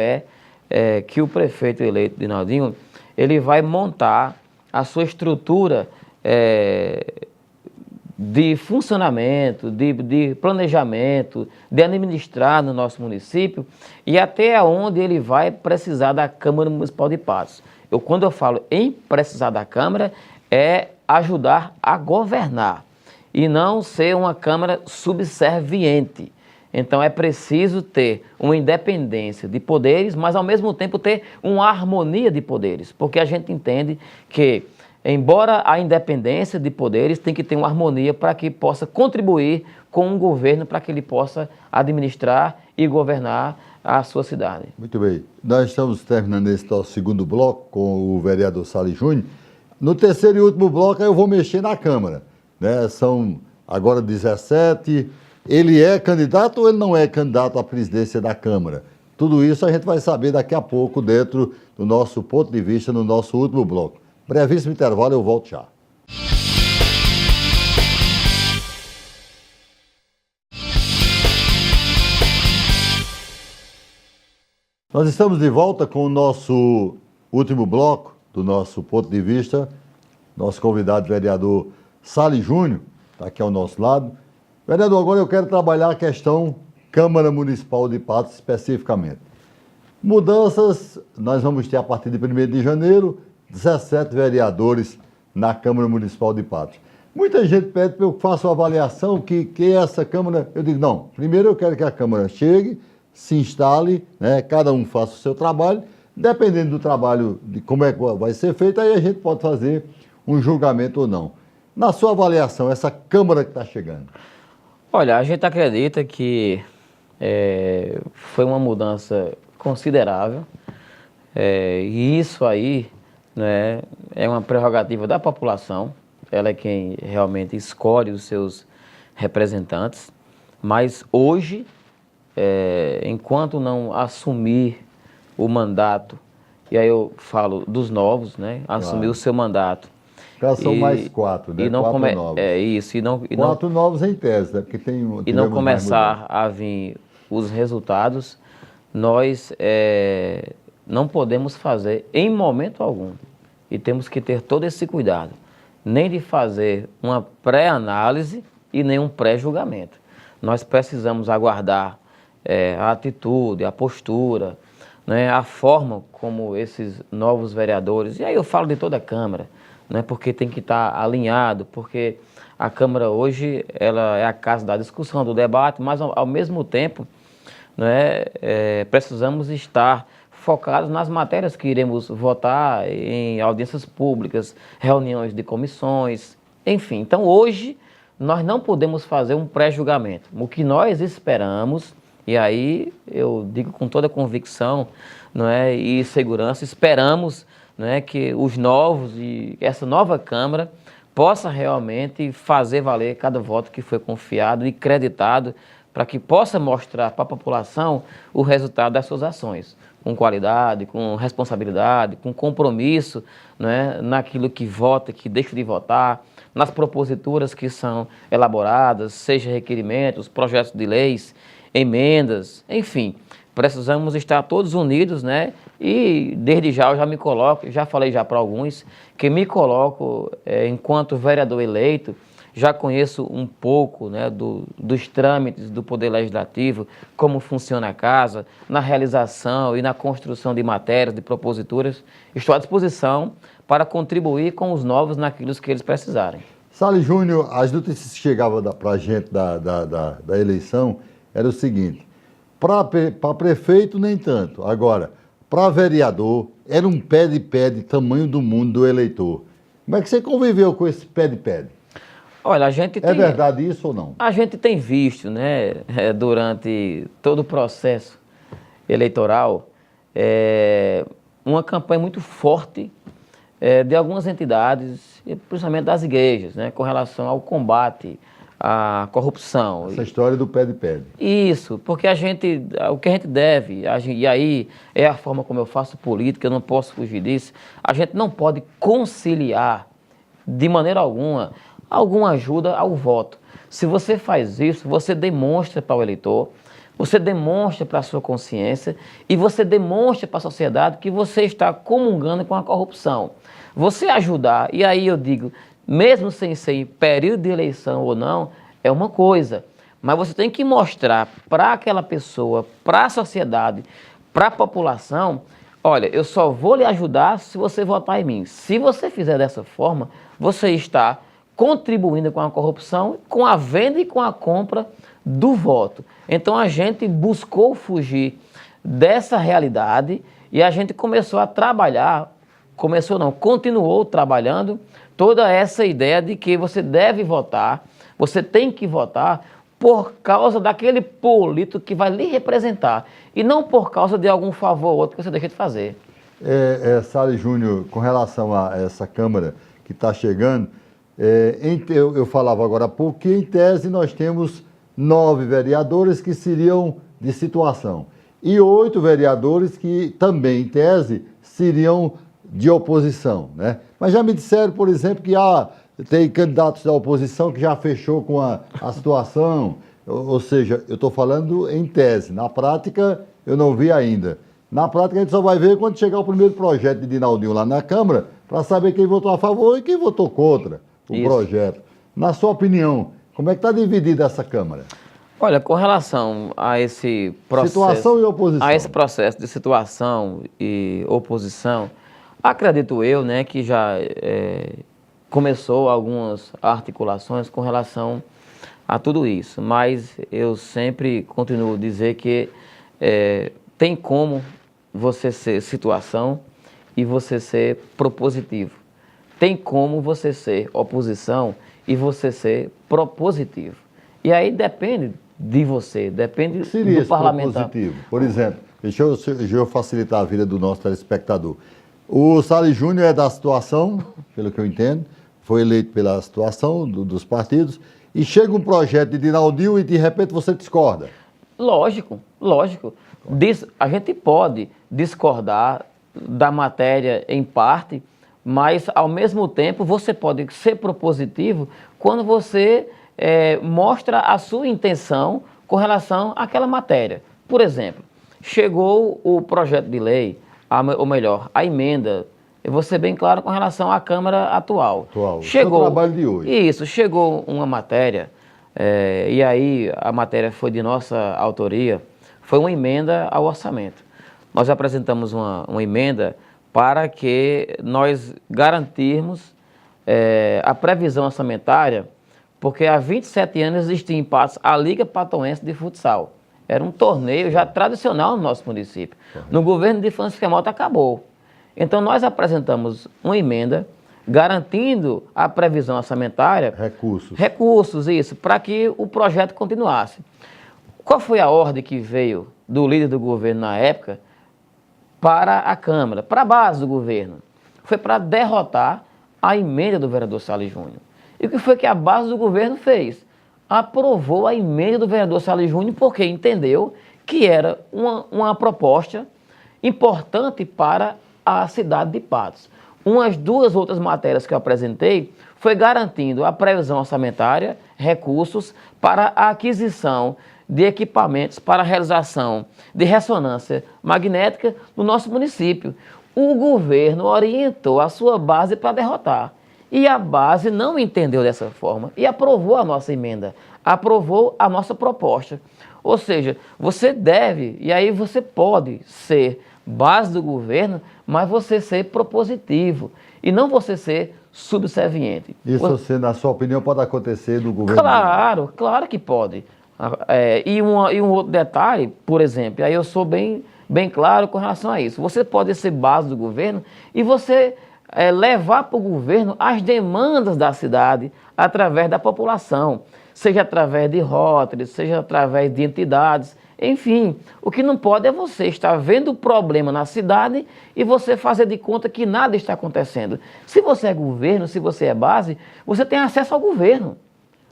B: que o prefeito eleito, Dinaldinho, ele vai montar a sua estrutura de funcionamento, de planejamento, de administrar no nosso município e até onde ele vai precisar da Câmara Municipal de Patos. Quando eu falo em precisar da Câmara, é ajudar a governar e não ser uma Câmara subserviente. Então é preciso ter uma independência de poderes, mas ao mesmo tempo ter uma harmonia de poderes, porque a gente entende que, embora a independência de poderes, tem que ter uma harmonia para que possa contribuir com o governo, para que ele possa administrar e governar a sua cidade.
A: Muito bem. Nós estamos terminando esse nosso segundo bloco com o vereador Salles Júnior. No terceiro e último bloco eu vou mexer na Câmara, né? São agora 17. Ele é candidato ou ele não é candidato à presidência da Câmara? Tudo isso a gente vai saber daqui a pouco dentro do nosso ponto de vista no nosso último bloco. Brevíssimo intervalo, eu volto já. Nós estamos de volta com o nosso último bloco, do nosso ponto de vista. Nosso convidado, vereador Salles Júnior, está aqui ao nosso lado. Vereador, agora eu quero trabalhar a questão Câmara Municipal de Patos especificamente. Mudanças, nós vamos ter a partir de 1º de janeiro, 17 vereadores na Câmara Municipal de Patos. Muita gente pede para eu faça uma avaliação que essa Câmara... Eu digo, não, primeiro eu quero que a Câmara chegue, se instale, né, cada um faça o seu trabalho, dependendo do trabalho, de como é que vai ser feito, aí a gente pode fazer um julgamento ou não. Na sua avaliação, essa Câmara que está chegando?
B: Olha, a gente acredita que foi uma mudança considerável, e isso aí, né, é uma prerrogativa da população, ela é quem realmente escolhe os seus representantes, mas hoje, enquanto não assumir o mandato, e aí eu falo dos novos, né, assumir
A: Claro.
B: o seu mandato.
A: Já são mais 4, né?
B: E não
A: 4 novos.
B: isso, e não
A: 4 novos em tese, né? Porque
B: e não começar a vir os resultados, nós não podemos fazer em momento algum. E temos que ter todo esse cuidado, nem de fazer uma pré-análise e nem um pré-julgamento. Nós precisamos aguardar a atitude, a postura, né, a forma como esses novos vereadores, e aí eu falo de toda a Câmara, né, porque tem que estar alinhado, porque a Câmara hoje ela é a casa da discussão, do debate, mas ao mesmo tempo, né, precisamos estar focados nas matérias que iremos votar em audiências públicas, reuniões de comissões, enfim. Então hoje nós não podemos fazer um pré-julgamento. O que nós esperamos, e aí eu digo com toda convicção, não é, e segurança, esperamos, não é, que os novos e essa nova Câmara possa realmente fazer valer cada voto que foi confiado e creditado para que possa mostrar para a população o resultado das suas ações, com qualidade, com responsabilidade, com compromisso, não é, naquilo que vota, que deixa de votar, nas proposituras que são elaboradas, seja requerimentos, projetos de leis, emendas, enfim, precisamos estar todos unidos, né? E desde já eu já me coloco, já falei já para alguns, que me coloco enquanto vereador eleito, já conheço um pouco, né, dos trâmites do Poder Legislativo, como funciona a casa, na realização e na construção de matérias, de proposituras. Estou à disposição para contribuir com os novos naquilo que eles precisarem.
A: Salles Júnior, as notícias que chegavam para a gente da eleição era o seguinte: para prefeito nem tanto, agora, para vereador, era um pé de tamanho do mundo do eleitor. Como é que você conviveu com esse pé de?
B: Olha, a gente tem...
A: É verdade isso ou não?
B: A gente tem visto, né, durante todo o processo eleitoral, uma campanha muito forte de algumas entidades, principalmente das igrejas, né, com relação ao combate à corrupção.
A: Essa história do pé de.
B: Isso, porque o que a gente deve, e aí é a forma como eu faço política, eu não posso fugir disso, a gente não pode conciliar de maneira alguma ajuda ao voto. Se você faz isso, você demonstra para o eleitor, você demonstra para a sua consciência e você demonstra para a sociedade que você está comungando com a corrupção. Você ajudar, e aí eu digo, mesmo sem ser em período de eleição ou não, é uma coisa, mas você tem que mostrar para aquela pessoa, para a sociedade, para a população, olha, eu só vou lhe ajudar se você votar em mim. Se você fizer dessa forma, você está contribuindo com a corrupção, com a venda e com a compra do voto. Então a gente buscou fugir dessa realidade e a gente começou a trabalhar, continuou trabalhando toda essa ideia de que você deve votar, você tem que votar por causa daquele político que vai lhe representar e não por causa de algum favor ou outro que você deixa de fazer.
A: Salles Júnior, com relação a essa Câmara que está chegando, eu falava agora há pouco que, em tese, nós temos 9 vereadores que seriam de situação e 8 vereadores que também, em tese, seriam de oposição, né? Mas já me disseram, por exemplo, que tem candidatos da oposição que já fechou com a situação, ou seja, eu estou falando em tese, na prática eu não vi ainda. Na prática a gente só vai ver quando chegar o primeiro projeto de Dinaldinho lá na Câmara, para saber quem votou a favor e quem votou contra o projeto. Na sua opinião, como é que está dividida essa Câmara?
B: Olha, com relação a esse processo...
A: Situação e oposição.
B: A esse processo de situação e oposição, acredito eu, né, que já começou algumas articulações com relação a tudo isso. Mas eu sempre continuo a dizer que tem como você ser situação e você ser propositivo. Tem como você ser oposição e você ser propositivo. E aí depende de você, depende do parlamentar.
A: Propositivo? Por exemplo, deixa eu facilitar a vida do nosso telespectador. O Salles Júnior é da situação, pelo que eu entendo, foi eleito pela situação dos partidos, e chega um projeto de Dinaldinho e de repente você discorda.
B: Lógico, lógico. A gente pode discordar da matéria em parte, mas ao mesmo tempo você pode ser propositivo quando você mostra a sua intenção com relação àquela matéria. Por exemplo, chegou o projeto de lei, ou melhor, a emenda, eu vou ser bem claro com relação à Câmara atual. Chegou
A: o trabalho de hoje.
B: Isso, chegou uma matéria, e aí a matéria foi de nossa autoria, foi uma emenda ao orçamento. Nós apresentamos uma emenda para que nós garantirmos a previsão orçamentária, porque há 27 anos existia em Patos a Liga Patoense de Futsal. Era um torneio já tradicional no nosso município. No governo de Francisco Mota acabou. Então nós apresentamos uma emenda garantindo a previsão orçamentária. Recursos, isso, para que o projeto continuasse. Qual foi a ordem que veio do líder do governo na época para a Câmara, para a base do governo? Foi para derrotar a emenda do vereador Salles Júnior. E o que foi que a base do governo fez? Aprovou a emenda do vereador Salles Júnior porque entendeu que era uma proposta importante para a cidade de Patos. Umas duas outras matérias que eu apresentei foi garantindo a previsão orçamentária, recursos para a aquisição de equipamentos para a realização de ressonância magnética no nosso município. O governo orientou a sua base para derrotar. E a base não entendeu dessa forma e aprovou a nossa emenda, aprovou a nossa proposta. Ou seja, você deve, e aí você pode ser base do governo, mas você ser propositivo e não você ser subserviente.
A: Isso, você, na sua opinião, pode acontecer no governo?
B: Claro que pode. E um outro detalhe, por exemplo, aí eu sou bem claro com relação a isso. Você pode ser base do governo e você levar para o governo as demandas da cidade através da população, seja através de rótulos, seja através de entidades, enfim. O que não pode é você estar vendo o problema na cidade e você fazer de conta que nada está acontecendo. Se você é governo, se você é base, você tem acesso ao governo,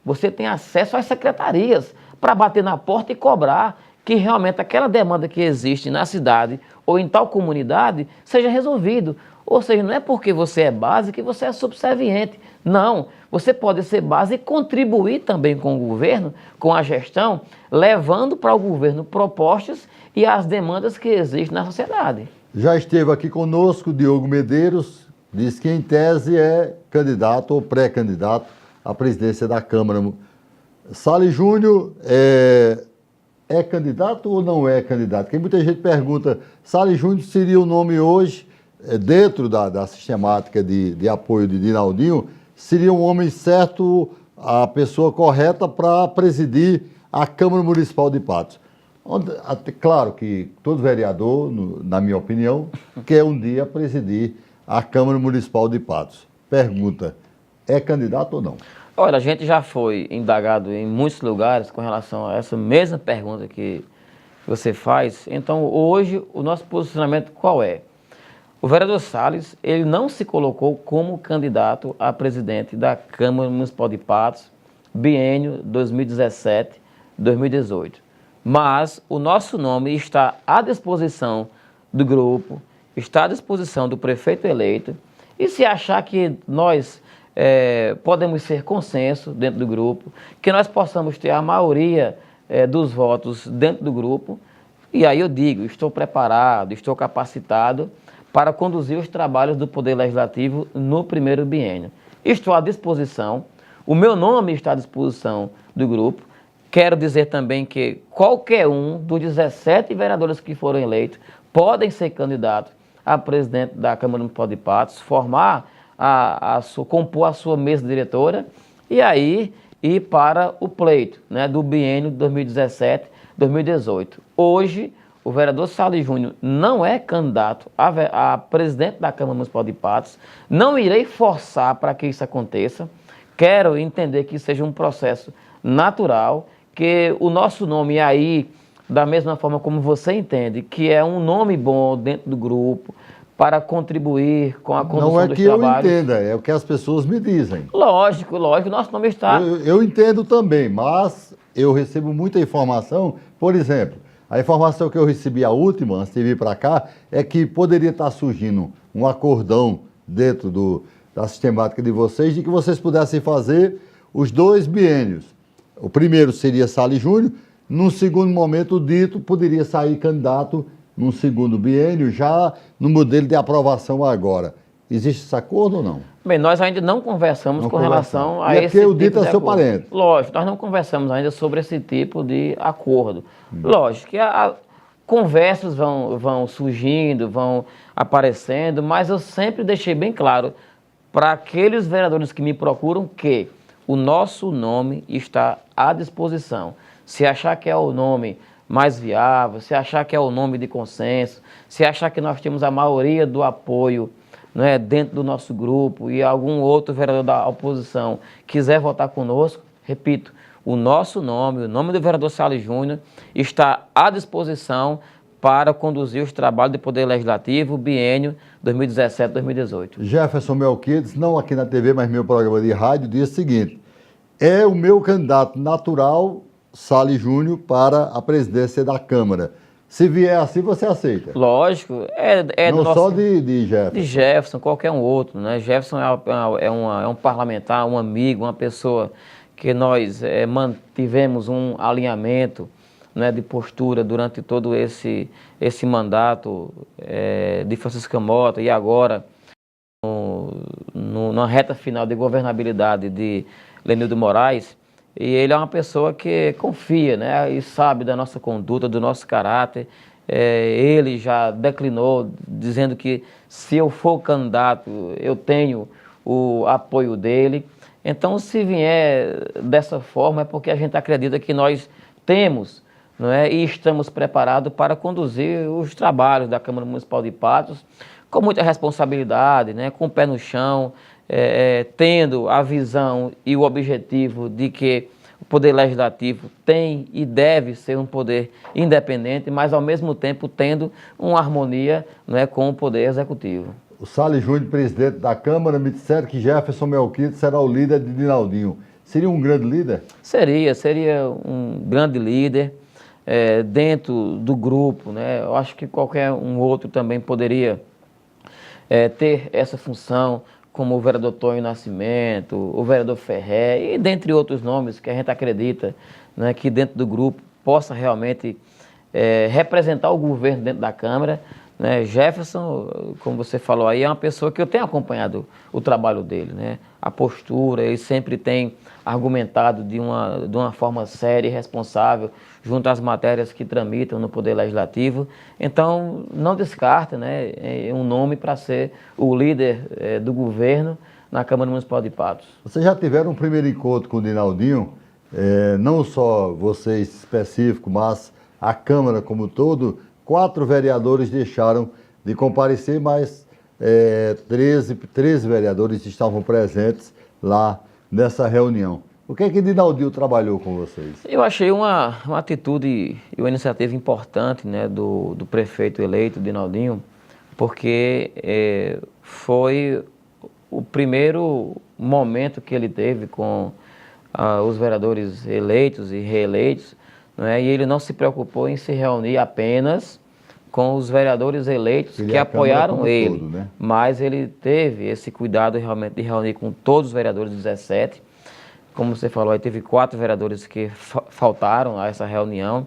B: você tem acesso às secretarias para bater na porta e cobrar que realmente aquela demanda que existe na cidade ou em tal comunidade seja resolvido. Ou seja, não é porque você é base que você é subserviente. Não, você pode ser base e contribuir também com o governo, com a gestão, levando para o governo propostas e as demandas que existem na sociedade.
A: Já esteve aqui conosco Diogo Medeiros, diz que em tese é candidato ou pré-candidato à presidência da Câmara. Salles Júnior é candidato ou não é candidato? Porque muita gente pergunta, Salles Júnior seria o nome hoje, dentro da sistemática de apoio de Dinaldinho, seria um homem certo, a pessoa correta para presidir a Câmara Municipal de Patos. Claro que todo vereador, na minha opinião, quer um dia presidir a Câmara Municipal de Patos. Pergunta, é candidato ou não?
B: Olha, a gente já foi indagado em muitos lugares com relação a essa mesma pergunta que você faz. Então, hoje, o nosso posicionamento qual é? O vereador Salles, ele não se colocou como candidato a presidente da Câmara Municipal de Patos, biênio 2017-2018. Mas o nosso nome está à disposição do grupo está à disposição do prefeito eleito e se achar que nós podemos ser consenso dentro do grupo, que nós possamos ter a maioria dos votos dentro do grupo, e aí eu digo, estou preparado, estou capacitado para conduzir os trabalhos do Poder Legislativo no primeiro biênio. Estou à disposição, o meu nome está à disposição do grupo. Quero dizer também que qualquer um dos 17 vereadores que foram eleitos podem ser candidatos a presidente da Câmara Municipal de Patos, compor a sua mesa diretora e aí ir para o pleito, né, do biênio 2017-2018. Hoje, o vereador Salles Júnior não é candidato a presidente da Câmara Municipal de Patos. Não irei forçar para que isso aconteça. Quero entender que seja um processo natural, que o nosso nome aí, da mesma forma como você entende, que é um nome bom dentro do grupo, para contribuir com a condução dos trabalhos.
A: Não é que eu entenda, é o que as pessoas me dizem.
B: Lógico, nosso nome está...
A: Eu entendo também, mas eu recebo muita informação. Por exemplo, a informação que eu recebi, a última, antes de vir para cá, é que poderia estar surgindo um acordão dentro da sistemática de vocês, de que vocês pudessem fazer os 2 biênios. O primeiro seria Salles Júnior, num segundo momento o Dito poderia sair candidato num segundo biênio, já no modelo de aprovação agora. Existe esse acordo ou não?
B: Bem, nós ainda não conversamos com relação a esse
A: tipo de acordo.
B: O Dito
A: é seu parente.
B: Lógico, nós não conversamos ainda sobre esse tipo de acordo. Lógico que conversas vão surgindo, vão aparecendo, mas eu sempre deixei bem claro para aqueles vereadores que me procuram que o nosso nome está à disposição. Se achar que é o nome mais viável, se achar que é o nome de consenso, se achar que nós temos a maioria do apoio, não é, dentro do nosso grupo e algum outro vereador da oposição quiser votar conosco, repito, o nosso nome, o nome do vereador Salles Júnior está à disposição para conduzir os trabalhos do Poder Legislativo, biênio 2017-2018.
A: Jefferson Melquides, não aqui na TV, mas meu programa de rádio, diz o seguinte: é o meu candidato natural, Salles Júnior, para a presidência da Câmara. Se vier assim, você aceita?
B: Lógico.
A: Não
B: nosso,
A: só de Jefferson.
B: De Jefferson, qualquer um outro, né? Jefferson é um parlamentar, um amigo, uma pessoa que nós mantivemos um alinhamento, né, de postura durante todo esse mandato de Francisco Mota e agora na reta final de governabilidade de Lenildo Moraes. E ele é uma pessoa que confia, né, e sabe da nossa conduta, do nosso caráter. Ele já declinou, dizendo que se eu for candidato, eu tenho o apoio dele. Então, se vier dessa forma, é porque a gente acredita que nós temos, não é, e estamos preparados para conduzir os trabalhos da Câmara Municipal de Patos com muita responsabilidade, né, com o pé no chão, tendo a visão e o objetivo de que o Poder Legislativo tem e deve ser um poder independente, mas ao mesmo tempo tendo uma harmonia, não é, com o Poder Executivo.
A: O Salles Júnior, presidente da Câmara, me disseram que Jefferson Melquides será o líder de Dinaldinho. Seria um grande líder?
B: Seria um grande líder dentro do grupo, né? Eu acho que qualquer um outro também poderia ter essa função, como o vereador Tonho Nascimento, o vereador Ferré, e dentre outros nomes que a gente acredita, né, que dentro do grupo possa realmente representar o governo dentro da Câmara. Né? Jefferson, como você falou aí, é uma pessoa que eu tenho acompanhado o trabalho dele, né? A postura, ele sempre tem argumentado de uma forma séria e responsável junto às matérias que tramitam no Poder Legislativo. Então, não descarta, né, um nome para ser o líder do governo na Câmara Municipal de Patos.
A: Vocês já tiveram um primeiro encontro com o Dinaldinho, não só vocês específico, mas a Câmara como um todo. 4 vereadores deixaram de comparecer, mas 13 vereadores estavam presentes lá nessa reunião. O que é que Dinaldinho trabalhou com vocês?
B: Eu achei uma atitude e uma iniciativa importante, né, do prefeito eleito, Dinaldinho, porque foi o primeiro momento que ele teve com os vereadores eleitos e reeleitos, não é? E ele não se preocupou em se reunir apenas com os vereadores eleitos que apoiaram ele, todo, né? Mas ele teve esse cuidado realmente de reunir com todos os vereadores, 17. Como você falou, aí teve 4 vereadores que faltaram a essa reunião,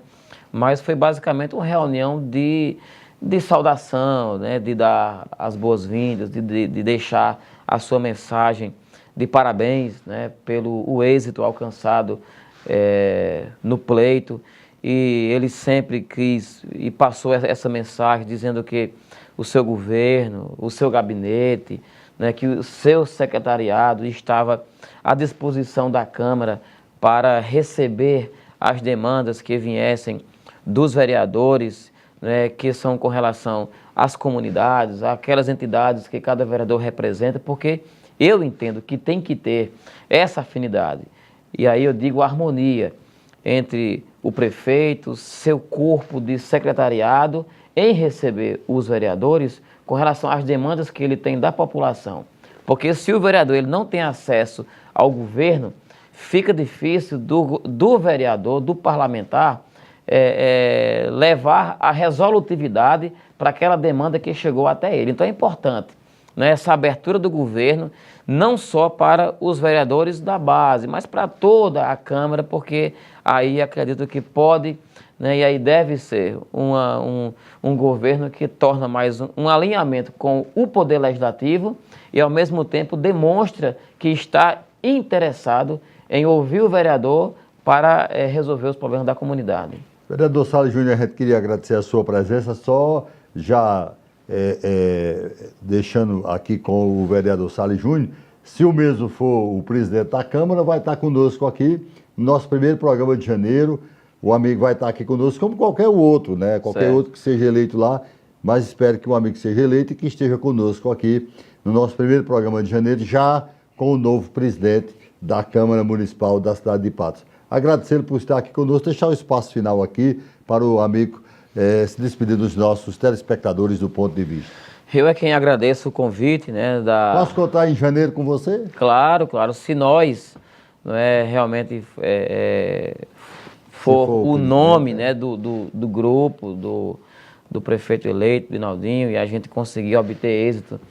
B: mas foi basicamente uma reunião de saudação, né? De dar as boas-vindas, de deixar a sua mensagem de parabéns, né? Pelo o êxito alcançado no pleito. E ele sempre quis e passou essa mensagem dizendo que o seu governo, o seu gabinete, né, que o seu secretariado estava à disposição da Câmara para receber as demandas que viessem dos vereadores, né, que são com relação às comunidades, aquelas entidades que cada vereador representa, porque eu entendo que tem que ter essa afinidade. E aí eu digo harmonia entre o prefeito, seu corpo de secretariado, em receber os vereadores com relação às demandas que ele tem da população. Porque se o vereador ele não tem acesso ao governo, fica difícil do vereador, do parlamentar, levar a resolutividade para aquela demanda que chegou até ele. Então é importante, né, essa abertura do governo, não só para os vereadores da base, mas para toda a Câmara, porque aí acredito que pode, né, e aí deve ser um governo que torna mais um alinhamento com o Poder Legislativo e, ao mesmo tempo, demonstra que está interessado em ouvir o vereador para resolver os problemas da comunidade.
A: Vereador Salles Júnior, a gente queria agradecer a sua presença, só já deixando aqui com o vereador Salles Júnior, se o mesmo for o presidente da Câmara, vai estar conosco aqui no nosso primeiro programa de janeiro. O amigo vai estar aqui conosco como qualquer outro, né? Qualquer outro que seja eleito lá, mas espero que o amigo seja eleito e que esteja conosco aqui no nosso primeiro programa de janeiro, já com o novo presidente da Câmara Municipal da cidade de Patos. Agradecê-lo por estar aqui conosco, deixar o espaço final aqui para o amigo se despedir dos nossos telespectadores do Ponto de Vista.
B: Eu é quem agradeço o convite, né?
A: Posso contar em janeiro com você?
B: Claro, claro. Se nós realmente for o nome, né, do grupo, do prefeito eleito, Binaldinho, e a gente conseguir obter êxito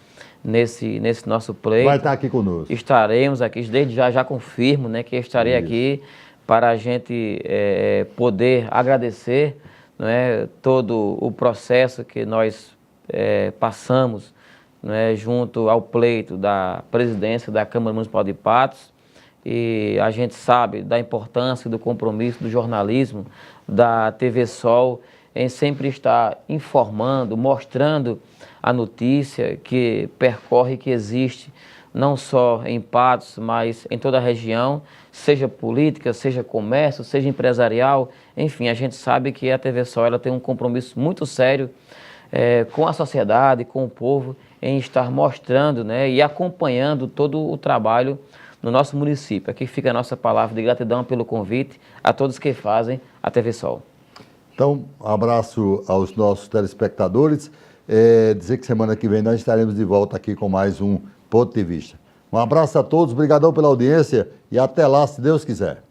B: nesse nosso pleito.
A: Vai estar aqui conosco.
B: Estaremos aqui, desde já confirmo, né, que estarei aqui para a gente poder agradecer, né, todo o processo que nós passamos, né, junto ao pleito da presidência da Câmara Municipal de Patos. E a gente sabe da importância do compromisso do jornalismo, da TV Sol, em sempre estar informando, mostrando a notícia que percorre, que existe, não só em Patos, mas em toda a região, seja política, seja comércio, seja empresarial, enfim, a gente sabe que a TV Sol ela tem um compromisso muito sério com a sociedade, com o povo, em estar mostrando, né, e acompanhando todo o trabalho no nosso município. Aqui fica a nossa palavra de gratidão pelo convite a todos que fazem a TV Sol.
A: Então, um abraço aos nossos telespectadores. Dizer que semana que vem nós estaremos de volta aqui com mais um Ponto de Vista. Um abraço a todos, obrigadão pela audiência e até lá, se Deus quiser.